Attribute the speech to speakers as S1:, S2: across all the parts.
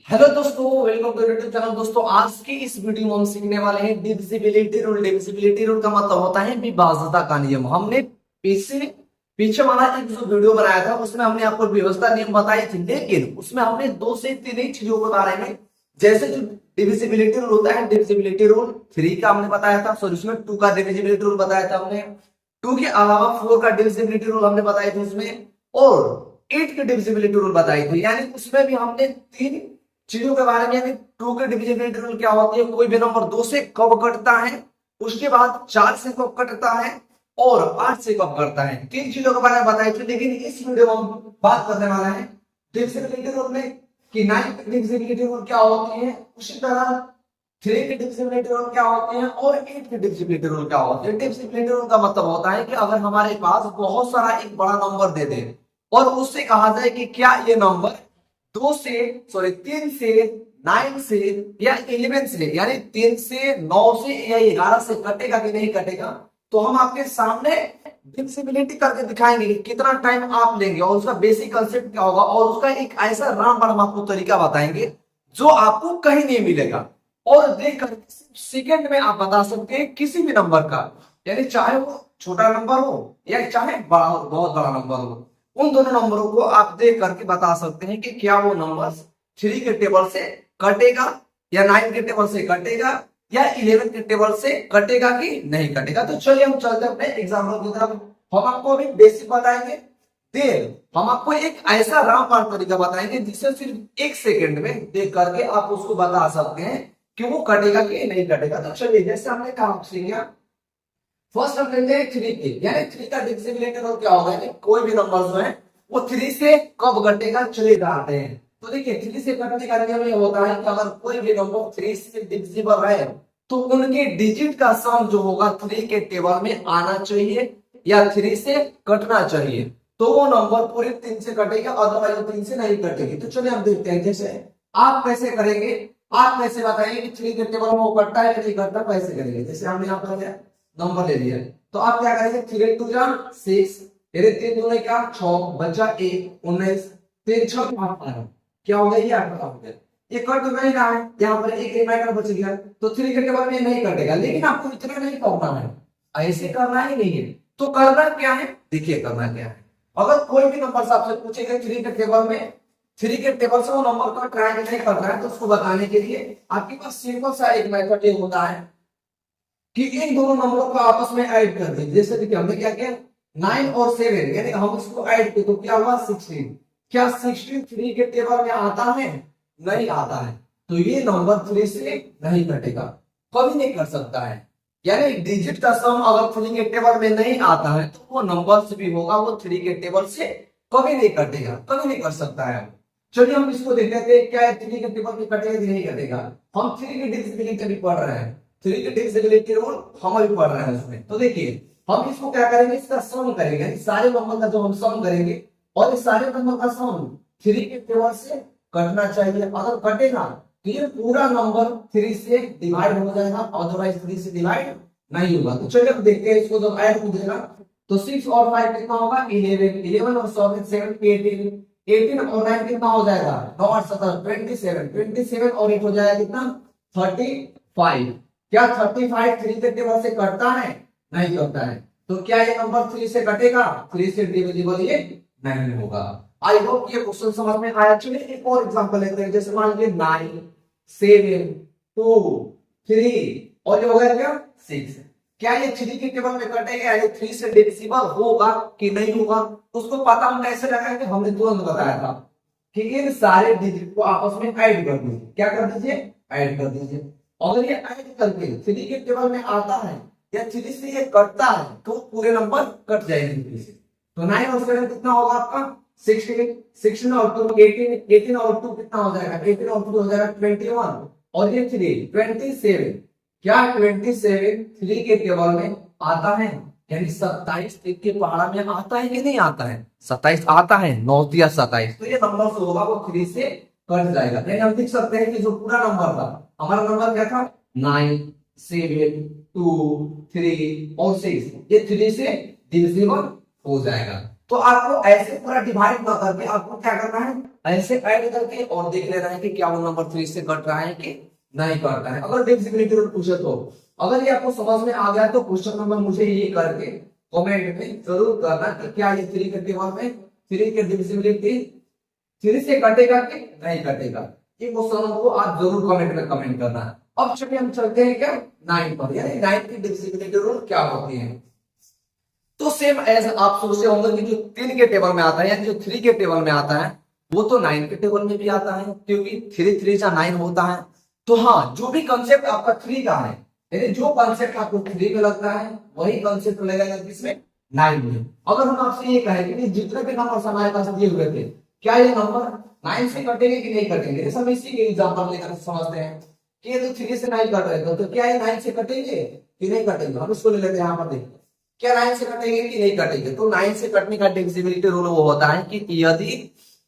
S1: Hello दोस्तों, welcome to YouTube channel. दोस्तों, आज की इस वीडियो में हम सीखने वाले हैं डिविजिबिलिटी रूल। डिविजिबिलिटी रूल का मतलब होता है विभाज्यता का नियम। हमने पीछे पीछे वाला एक जो वीडियो बनाया था उसमें हमने आपको व्यवस्था नियम बताई थी, लेकिन उसमें हमने दो से तीन ही चीजों के बारे में, जैसे जो डिविजिबिलिटी रूल होता है, डिविजिबिलिटी रूल 3 का हमने बताया था, सॉरी उसमें 2 का डिविजिबिलिटी रूल बताया था हमने। 2 के अलावा 4 का डिविजिबिलिटी रूल हमने बताया था उसमें, और 8 की डिविजिबिलिटी रूल बताई थी। यानी उसमें भी हमने तीन चीजों के बारे में, यानी 2 के डिविजिबिलिटी रूल क्या होती है, कोई भी नंबर 2 से कब कटता है, उसके बाद 4 से कब कटता है, और 8 से कब कटता है। तीन चीजों के बारे में बताई थी। लेकिन इस वीडियो में हम बात करने वाले हैं डिविजिबिलिटी रूल में कि 9 की डिविजिबिलिटी रूल क्या होती है, उसी तरह 3 की डिविजिबिलिटी रूल क्या होती है, और 8 की डिविजिबिलिटी रूल क्या होती है। डिविजिबिलिटी रूल का मतलब होता है कि अगर हमारे पास बहुत सारा एक बड़ा नंबर दे दे और उससे कहा जाए कि क्या ये नंबर 2 से, सॉरी 3 से, 9 से या 11 से, यानी 3 से, 9 से या 11 से कटेगा कि नहीं कटेगा, तो हम आपके सामने डिविजिबिलिटी करके दिखाएंगे कि कितना टाइम आप लेंगे और उसका बेसिक कंसेप्ट क्या होगा, और उसका एक ऐसा रामबाण हम आपको तरीका बताएंगे जो आपको कहीं नहीं मिलेगा, और देखकर सेकंड में आप बता सकते हैं किसी भी नंबर का, यानी चाहे वो छोटा नंबर हो या चाहे बड़ा हो, बहुत बड़ा नंबर हो, उन दोनों नंबरों को आप देख करके बता सकते हैं कि क्या वो नंबर 3 के टेबल से कटेगा, या 9 के टेबल से कटेगा, या 11 के टेबल से कटेगा कि नहीं कटेगा। तो चलिए हम चलते हैं अपने एग्जाम्पल की तरफ। हम आपको अभी बेसिक बताएंगे, फिर हम आपको एक ऐसा रामबाण तरीका बताएंगे जिससे सिर्फ 1 सेकंड में देख करके आप उसको बता सकते हैं कि वो कटेगा कि नहीं कटेगा। तो चलिए, जैसे हमने कहा सीखा, फर्स्ट हम लेंगे 3 के, यानी 3 का डिविजिबिलिटी रूल क्या होगा, कोई भी नंबर जो है वो 3 से कब घटेगा, चलिए बताते हैं। तो देखिए, 3 से घटने का नियम ये होता है कि अगर कोई भी नंबर 3 से डिविजिबल है तो उनके डिजिट का सम जो होगा 3 के टेबल में आना चाहिए या 3 से कटना चाहिए, तो वो नंबर पूरे 3 से कटेगा, अदरवाइज 3 से नहीं कटेगी। तो चलिए हम देखते हैं जैसे आप कैसे करेंगे, आप कैसे बताएंगे कि 3 के टेबल में वो कटता है या नहीं कटता, कैसे करेंगे। जैसे हमने यहाँ पर नंबर ले लिया, तो आप क्या करेंगे, 3 टू जा 6, तेरे 3 दूने क्या 6, बचा 1, 19, 3 6 12, क्या हो गया, ये 18 हो गया। ये कट तो नहीं रहा है, यहाँ पर एक रिमाइंडर बच गया, तो 3 के टेबल में नहीं कटेगा। लेकिन आपको इतना नहीं करना है, ऐसे करना ही नहीं है। तो करना क्या है, देखिए करना क्या है। अगर कोई भी नंबर आपसे पूछेगा 3 के टेबल में, 3 के टेबल से वो नंबर कट रहा है कि नहीं कट रहा है, तो उसको बताने के लिए आपके पास सिंपल सा एक मेथड ये होता है कि इन दोनों नंबरों को आपस में ऐड कर दें। जैसे देखिए हमने क्या किया, 9 और 7, यानी हम इसको ऐड किए तो क्या हुआ 16। क्या 16 3 के टेबल में आता है, नहीं आता है, तो ये नंबर 3 से नहीं कटेगा, कभी नहीं कर सकता है। यानी डिजिट का सम अगर 3 के टेबल में नहीं आता है तो वो नंबर से भी होगा, वो 3 के टेबल से कभी नहीं कटेगा, कभी नहीं कर सकता है। चलिए हम इसको देख लेते हैं, क्या 3 के टेबल में कटेगा कि नहीं कटेगा। हम 3 की डिविजिबिलिटी भी पढ़ रहे हैं, 3 की डिविजिबिलिटी रूल हम अभी पढ़ रहे हैं उसमें। तो देखिए हम इसको क्या करेंगे, इसका सम करेंगे, यानी सारे नंबर का जो हम सम करेंगे, और इस सारे नंबर का सम 3 के टेबल से कटना चाहिए। अगर कटेगा तो ये पूरा नंबर 3 से डिवाइड हो जाएगा, अदरवाइज 3 से डिवाइड नहीं होगा। तो चलिए हम देखते हैं इसको, जब ऐड हो जाएगा तो 6 और 5 कितना होगा 11, 11 और 7 18, 18 और 9 कितना हो जाएगा 9 और 7 27, 27 और 8 हो जाएगा कितना 35। क्या 35 3 के टेबल से कटता है, नहीं कटता है। तो क्या ये नंबर 3 से कटेगा, 3 से डिविजिबल ये नहीं होगा। आई होप ये क्वेश्चन समझ में आया। चलिए एक और एग्जांपल लेते हैं, जैसे मान लीजिए 9 7 2 3 और ये हो गया क्या 6। क्या ये 3 के टेबल में कटेगा, यानी 3 से डिविजिबल होगा कि नहीं होगा, उसको पता हम कैसे लगाएंगे, हमने तुरंत बताया था कि इन सारे डिजिट को आपस में ऐड कर दीजिए। क्या कर दीजिए, ऐड कर दीजिए। अगर ये ऐड करके 3 के टेबल में आता है या 3 से ये कटता है तो पूरे नंबर कट जाएंगे 3 से। तो 9 और 7 कितना होगा आपका 16, 16 और 2 18, 18 और 2 कितना हो जाएगा 18 और 2 हो जाएगा 21, और ये 3 27। क्या 27 3 के टेबल में आता है, यानी 27 3 के पहाड़ा में आता है कि नहीं आता है, 27 आता है, 9 दिया 27, तो ये नंबर जो होगा वो 3 से कट जाएगा। यानी हम लिख सकते हैं कि जो पूरा नंबर था, हमारा नंबर क्या था 9 7 2 3 और 6, ये 3 से डिविजिबल हो जाएगा। तो आपको ऐसे पूरा डिवाइड ना करके आपको क्या करना है, ऐसे ऐड करके और देख लेना है कि क्या वो नंबर 3 से कट रहा है कि नहीं कट रहा है। अगर डिविजिबिलिटी रूल पूछे तो अगर ये आपको समझ में आ गया तो क्वेश्चन नंबर मुझे ये करके कमेंट में जरूर करना कि क्या ये 3 के टेबल में 3 के डिविजिबिलिटी 3 से कटेगा कि नहीं कटेगा। ये क्वेश्चन को आप जरूर कमेंट में कमेंट करना है। अब चलिए हम चलते हैं क्या 9 पर, यानी 9 की डिविजिबिलिटी रूल क्या होती है। तो सेम एज आप सोचते होंगे कि जो 3 के टेबल में आता है यानी जो 3 के टेबल में आता है वो तो 9 के टेबल में भी आता है, क्योंकि 3 3 जा 9 होता है। तो हाँ, जो भी कंसेप्ट आपका 3 का है, यानी जो कंसेप्ट आपको 3 में लगता है वही कंसेप्ट लगेगा किसमें, 9 में। अगर हम आपसे ये कहें कि जितने भी नंबर हमारे पास दिए हुए थे, क्या ये नंबर 9 से कटेंगे कि नहीं कटेंगे, जैसे हम इसी के एग्जांपल लेकर समझते हैं कि ये तो 3 से 9 कट रहे थे, तो क्या ये 9 से कटेंगे कि नहीं कटेंगे। हम इसको ले लेते हैं, यहाँ पर देखिए क्या 9 से कटेंगे कि नहीं कटेंगे। तो 9 से कटने का डिविजिबिलिटी रूल वो होता है कि यदि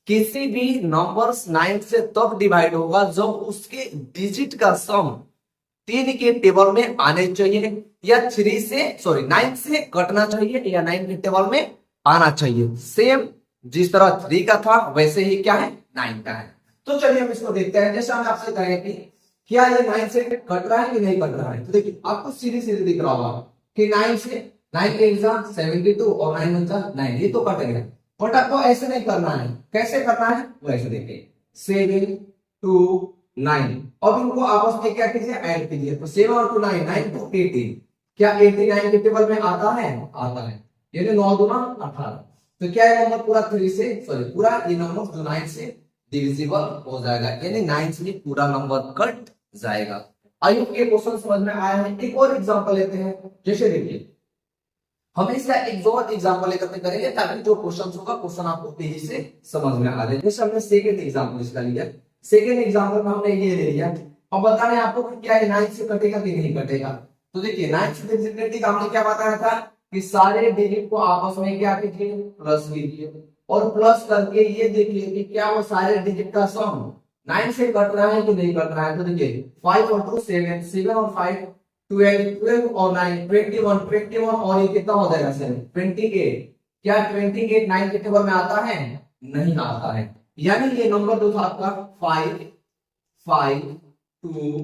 S1: किसी भी नंबर 9 से तब डिवाइड होगा जब उसके डिजिट का सम 3 के टेबल में आने चाहिए, या 9 से कटना चाहिए, या 9 के टेबल में आना चाहिए। सेम जिस तरह 3 का था वैसे ही क्या है 9 का है। तो चलिए हम इसको देखते हैं। जैसे हम आपसे कहें कि क्या ये 9 से कट रहा है कि नहीं कट रहा है, तो देखिए आपको सीधे सीधे दिख रहा होगा कि 9 के एग्जाम 72 और 9 1 9, ये तो कटेगा। बट आपको ऐसे नहीं करना है। कैसे करना है वो ऐसे देखिए 7 2 9, अब इनको आपस में क्या कीजिए, ऐड कीजिए। तो 7 और 2 9, 9 to 18, क्या 89 के टेबल में आता है, आता है, यानी 9 दूना 18। तो क्या ये नंबर पूरा 3 से पूरा ये नंबर जो 9 से डिविजिबल हो जाएगा, यानी 9 से पूरा नंबर कट जाएगा। आई होप ये क्वेश्चन समझ में आया है। एक और एग्जांपल लेते हैं। जैसे देखिए हम इसका एक दो एग्जांपल लेकर के करेंगे ताकि जो क्वेश्चन होगा क्वेश्चन आपको तेजी से समझ में आ जाए। जैसे हमने सेकंड एग्जांपल इसका लिया, सेकंड एग्जांपल में हमने ये ले लिया। अब बताने आपको कि क्या 9 से कटेगा कि नहीं कटेगा। तो देखिए 9 से डिविजिबिलिटी का हमने क्या बताया था कि सारे डिजिट को आपस में क्या कीजिए, प्लस कीजिए, और प्लस करके ये देखिए कि क्या वो सारे डिजिट का सम 9 से कट रहा है कि नहीं कट रहा है। तो देखिए 5 और 2 7, 7 और 5 12, 12 और 9 21, 21 और ये कितना हो जाएगा 7 28। क्या 28 9 के टेबल में आता है, नहीं आता है। यानी ये नंबर जो था आपका 5 5 2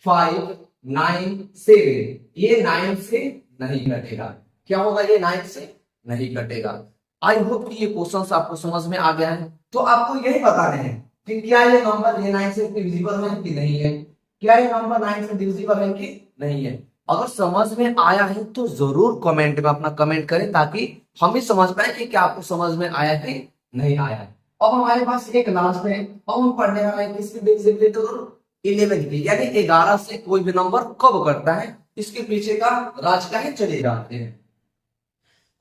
S1: 5 9 7, ये 9 से नहीं कटेगा। क्या होगा, ये 9 से नहीं कटेगा। आई होप कि ये क्वेश्चन आपको समझ में आ गया है। तो आपको यही बताने हैं कि क्या ये नंबर ये 9 से डिविजिबल है कि नहीं है, क्या ये नंबर 9 से डिविजिबल है कि नहीं है। अगर समझ में आया है तो जरूर कमेंट में अपना कमेंट करें ताकि हम भी समझ पाए कि क्या आपको समझ में आया है नहीं आया है। अब हमारे पास एक लास्ट है, अब हम पढ़ने वाले हैं किसकी डिविजिबिलिटी रूल, 11 की, यानी 11 से कोई भी नंबर कब करता है, इसके पीछे का राज का है, चलिए जानते हैं।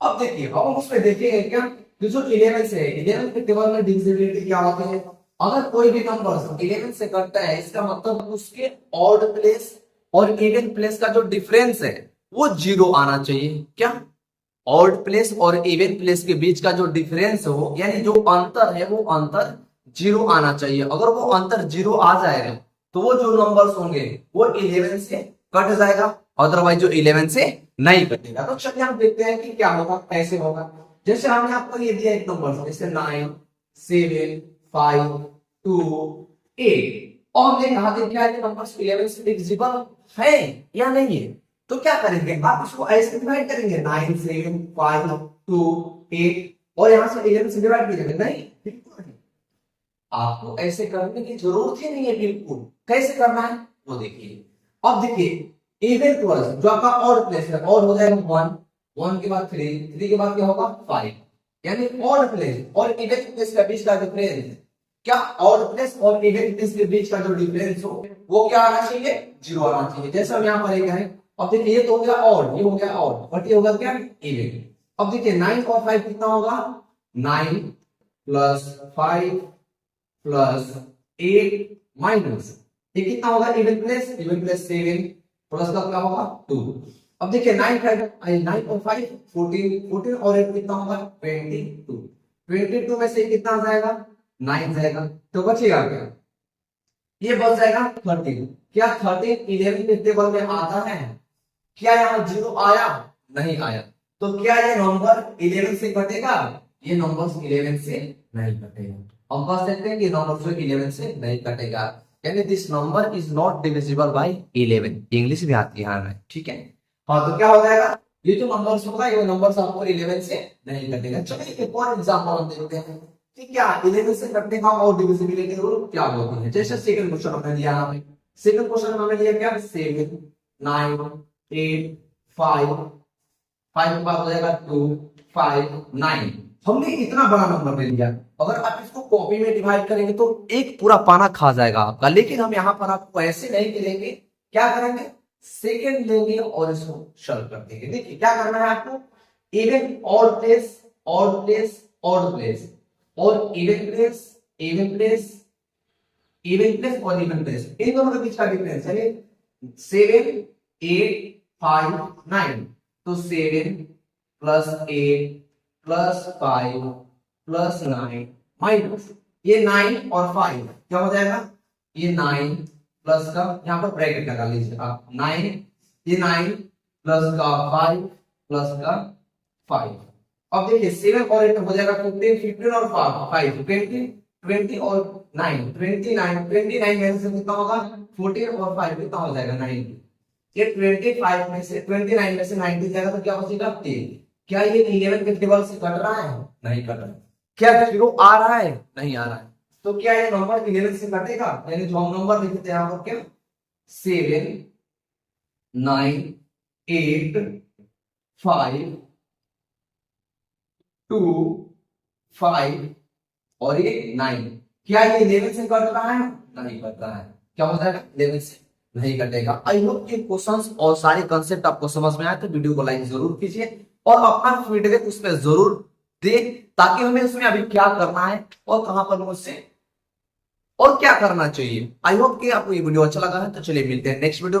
S1: अब देखिए अब हम उसमें देखेंगे क्या जो 11 से 11 के टेबल में डिविजिबिलिटी क्या होती है। अगर कोई भी नंबर 11 से कटता है इसका मतलब उसके ऑड प्लेस और इवन प्लेस का जो डिफरेंस है वो 0 आना चाहिए। क्या ऑड प्लेस और इवन प्लेस के बीच का जो डिफरेंस हो यानी जो अंतर है वो अंतर 0 आना चाहिए। अगर वो अंतर 0 आ जाएगा तो वो जो नंबर्स होंगे वो 11 से कट जाएगा, अदरवाइज जो 11 से नहीं कटेगा। तो चलिए हम देखते हैं कि क्या होगा, कैसे होगा। जैसे हमने आपको ये दिया एक नंबर जैसे 9 7 5 2 8, और हमने कहा कि क्या ये नंबर 11 से डिविजिबल है या नहीं है। तो क्या करेंगे, आप इसको ऐसे डिवाइड करेंगे 9 7 5 2 8 और यहां से 11 से डिवाइड कीजिएगा, नहीं बिल्कुल नहीं, आपको ऐसे करने की जरूरत ही नहीं है। बिल्कुल कैसे करना है वो देखिए। अब देखिए इवन प्लस जो आपका ऑड प्लेस है, ऑड हो जाएगा 1, 1 के बाद 3, 3 के बाद क्या होगा 5, यानी ऑड प्लेस और इवन प्लेस के बीच का डिफरेंस, क्या ऑड प्लेस और इवन प्लेस के बीच का जो डिफरेंस हो वो क्या आना चाहिए, 0 आना चाहिए। जैसे हम यहाँ पर एक है, अब देखिए ये तो हो गया ऑड, ये हो गया ऑड, बट ये होगा क्या इवन। अब देखिए 9 और 5 कितना होगा, 9 प्लस 5 प्लस 8 माइनस ये कितना होगा इवन प्लेस 7 प्लस का क्या होगा 2। अब देखिए 9 और 5 14, 14 और 8 कितना होगा 22, 22 में से कितना आ जाएगा 9 जाएगा, तो बचेगा क्या, ये बच जाएगा 13। क्या 13 11 के टेबल में आता है, क्या यहाँ 0 आया, नहीं आया। तो क्या ये नंबर 11 से कटेगा? ये नंबर 11 से नहीं कटेगा। हम कह सकते हैं कि नंबर 11 से नहीं कटेगा, यानी this number is not divisible by 11। English भी आती है हमें, ठीक है। हाँ, तो क्या हो जाएगा, ये जो नंबर्स होगा ये नंबर्स आपको 11 से नहीं कटेगा। चलिए एक और एग्जांपल हम देखते हैं कि क्या 11 से कटने का और डिविजिबिलिटी रूल क्या होती है। जैसे सेकंड क्वेश्चन हमने दिया, हमें सेकंड क्वेश्चन हमने लिया क्या, 7 9 8 5 5 के बाद हो जाएगा 2 5 9। हमने इतना बड़ा नंबर ले लिया, अगर आप इसको कॉपी में डिवाइड करेंगे तो एक पूरा पाना खा जाएगा आपका, लेकिन हम यहाँ पर आपको ऐसे नहीं करेंगे। क्या करेंगे, सेकंड लेंगे और इसको सॉल्व कर देंगे। देखिए क्या करना है आपको, even odd place odd place odd place और even place even place even place और इवन प्लेस, इन दोनों के बीच का डिफरेंस है 7 8 5 9। तो 7 प्लस 8 प्लस 5 प्लस 9 माइनस ये 9 और 5 क्या हो जाएगा, ये 9 प्लस का यहाँ पर ब्रैकेट लगा लीजिए आप, 9 ये 9 प्लस का 5 प्लस का 5। अब देखिए 7 और 8 हो जाएगा 15 15 और 5 20 20 और 9 29 में से कितना होगा 14 और 5 कितना हो जाएगा 90। ये 25 में से 29 में से 90 जाएगा तो क्या बचेगा 10। क्या ये 11 के टेबल से कट रहा है, नहीं कट रहा है। क्या 0 आ रहा है, नहीं आ रहा है। तो क्या ये नंबर 11 से कटेगा, यानी जो हम नंबर लिखते हैं यहाँ पर क्या 7 9 8 5 2 5 और ये 9, क्या ये 11 से कट रहा है, नहीं कट रहा है। क्या हो जाएगा 11 से नहीं कटेगा। आई होप कि क्वेश्चंस और सारे कंसेप्ट आपको समझ में आए, तो वीडियो को लाइक जरूर कीजिए और अपना फीडबैक उसमें जरूर दे, ताकि हमें उसमें अभी क्या करना है और कहां पर मुझसे और क्या करना चाहिए। आई होप कि आपको ये वीडियो अच्छा लगा है, तो चलिए मिलते हैं नेक्स्ट वीडियो में।